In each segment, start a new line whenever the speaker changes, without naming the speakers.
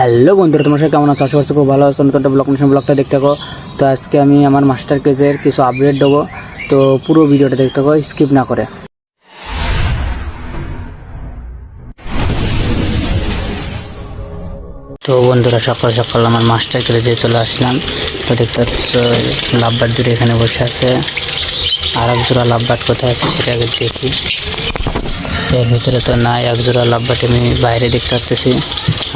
Hello বন্ধুরা, তোমার সাথে কেমন আছো? আশা করছি খুব ভালো আছো। নতুন একটা ব্লগটা দেখতে থাকো। তো আজকে আমি আমার মাস্টার কেজের কিছু আপডেট দেবো, তো পুরো ভিডিওটা দেখতে থাকো, স্কিপ না করে। তো বন্ধুরা, সকাল সকাল আমার মাস্টার কেজে চলে আসলাম। তো দেখতে পাচ্ছ লাভবার্ড দুটো এখানে বসে আছে, আর এক জোড়া লাভবার্ড কোথায় আছে সেটা আগে দেখি। এর ভিতরে তো নাই, এক জোড়া লাভবার্ড আমি বাইরে দেখতে পাচ্ছি,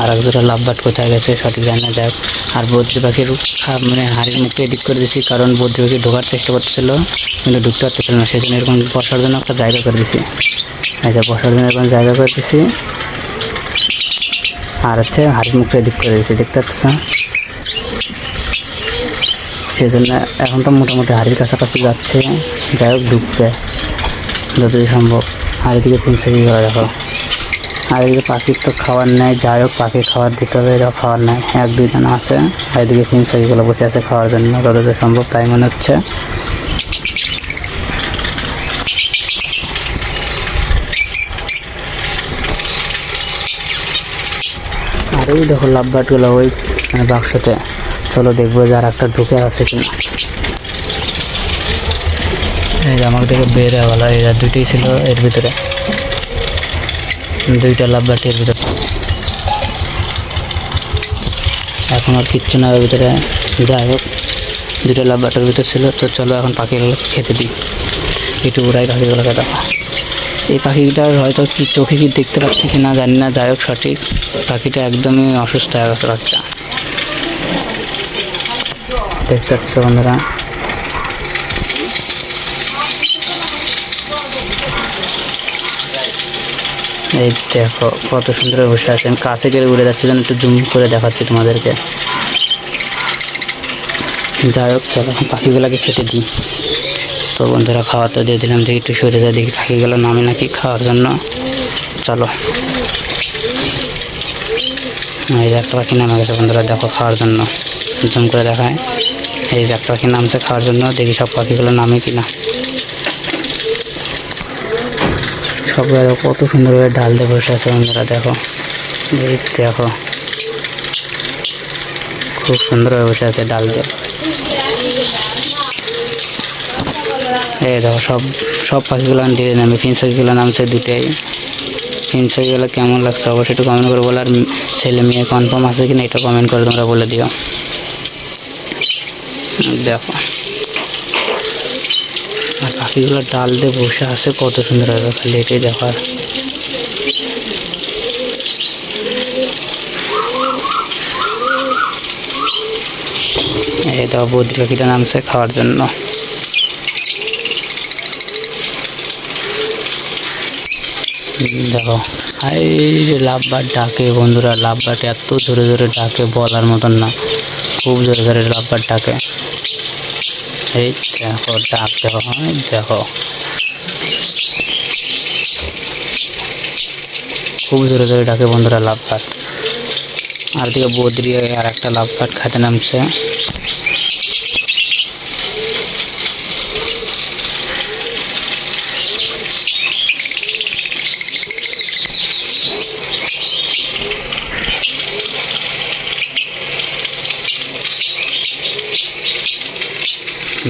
আর এক জোড়া লাভবার্ড কোথায় গেছে সঠিক জানা যায়। আর বদ্রি পাখির মানে হাড়ির মুখে এডিট করে দিয়েছি, কারণ বদ্রি পাখি ঢোকার চেষ্টা করতেছিল কিন্তু ঢুকতে পারতেছিল না, সেই জন্য এরকম বসার জন্য একটা জায়গা করে দিয়েছি। এটা বসার জন্য এরকম জায়গা করে দিয়েছি, আর হচ্ছে হাড়ির মুখে এডিট করে দিয়েছি, দেখতে পাচ্ছ। সেই জন্য এখন তো মোটামুটি হাড়ির কাছাকাছি যাচ্ছে, যাই হোক ঢুকবে যতই সম্ভব। আর এদিকে পিনসাকি করা দেখো, আর এদিকে পাখির তো খাবার নেই, যাই হোক পাখি খাবার দিতে হবে, এরা খাবার নেই, এক দুই জন আছে। আর এদিকে পিনসাকিগুলো বসে আছে খাওয়ার জন্য, যতদূর সম্ভব তাই মনে হচ্ছে। আর ওই দেখো লাভবার্ডগুলো ওই মানে বাক্সতে, চলো দেখবো যে আর একটা ঢুকে আছে কিনা। এই যে আমার থেকে বের হয়ে গেল, এরা দুইটাই ছিল এর ভিতরে, দুইটা লাভবার্ড এর ভিতরে, এখন আর কিচ্ছু না এর ভিতরে। যাই হোক দুটো লাভবার্ডের ভিতর ছিল। তো চলো এখন পাখিগুলো খেতে দিই, একটু উড়াই পাখিগুলো খেতে। এই পাখিটার হয়তো কি চোখে কি দেখতে পাচ্ছি কি না জানি না, যাই হোক সঠিক পাখিটা একদমই অসুস্থ হয়ে গেছে বাচ্চা, দেখতে পাচ্ছ বন্ধুরা। এই দেখো কত সুন্দর বসে আছে, আমি কাছে গেলে উড়ে যাচ্ছে, যেন একটু জুম করে দেখাচ্ছি তোমাদেরকে। যাই হোক চলো এখন পাখিগুলোকে খেতে দিই। তো বন্ধুরা খাওয়া তো দিয়ে দিলাম, দেখি একটু সরে যায়, দেখি পাখিগুলো নামে নাকি খাওয়ার জন্য। চলো এই যে একটা পাখি নামে গেছে বন্ধুরা, দেখো খাওয়ার জন্য, জুম করে দেখায়। এই যে একটা পাখি নামছে খাওয়ার জন্য, দেখি সব পাখিগুলো নামে কিনা। সব কত সুন্দরভাবে ডাল দিয়ে বসে আছে বন্ধুরা, দেখো দেখো খুব সুন্দরভাবে বসে আছে ডাল দিয়ে। এই দেখো সব সব পাখিগুলো ধীরে নামে, পিনসাকিগুলো নামছে দুটাই। পিনসাকিগুলো কেমন লাগছে অবশ্যই একটু কমেন্ট করে বলো, আর ছেলে মেয়ে কনফার্ম আছে কিনা এটা কমেন্ট করে তোমরা বলে দিও। দেখো আর পাখিগুলো ডাল দিয়ে বসে আছে কত সুন্দর হবে, খালি এটাই দেখার। এই দেখো বদ্রি পাখিটা নামছে খাওয়ার জন্য। দেখো এই যে লাভবার্ড ডাকে বন্ধুরা, লাভবার্ড এত জোরে জোরে ডাকে বলার মতন না, খুব জোরে জোরে লাভবার্ড ডাকে। এই দেখো ডাক দেখো, দেখো খুব জোরে জোরে ডাকে বন্ধুরা লাভবার্ড। আর দিকে বদ্রি আর একটা লাভবার্ড খাতে নামছে।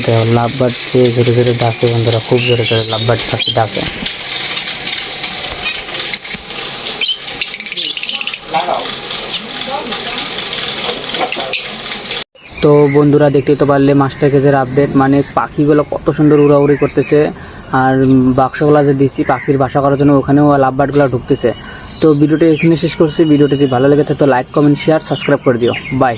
দেখো লাভবার্ড যে জোরে জোরে ডাকে বন্ধুরা, খুব জোরে জোরে লাভবার্ড পাখি ডাকে। তো বন্ধুরা দেখতেই তো পারলে মাস্টার কেজের আপডেট, মানে পাখিগুলো কত সুন্দর উড়াউড়ি করতেছে, আর বাক্সগুলো যে দিচ্ছি পাখির বাসা করার জন্য ওখানেও লাভবার্ডগুলো ঢুকতেছে। তো ভিডিওটা এখানে শেষ করছি। ভিডিওটা যদি ভালো লেগে থাকে তো লাইক কমেন্ট শেয়ার সাবস্ক্রাইব করে দিও। বাই।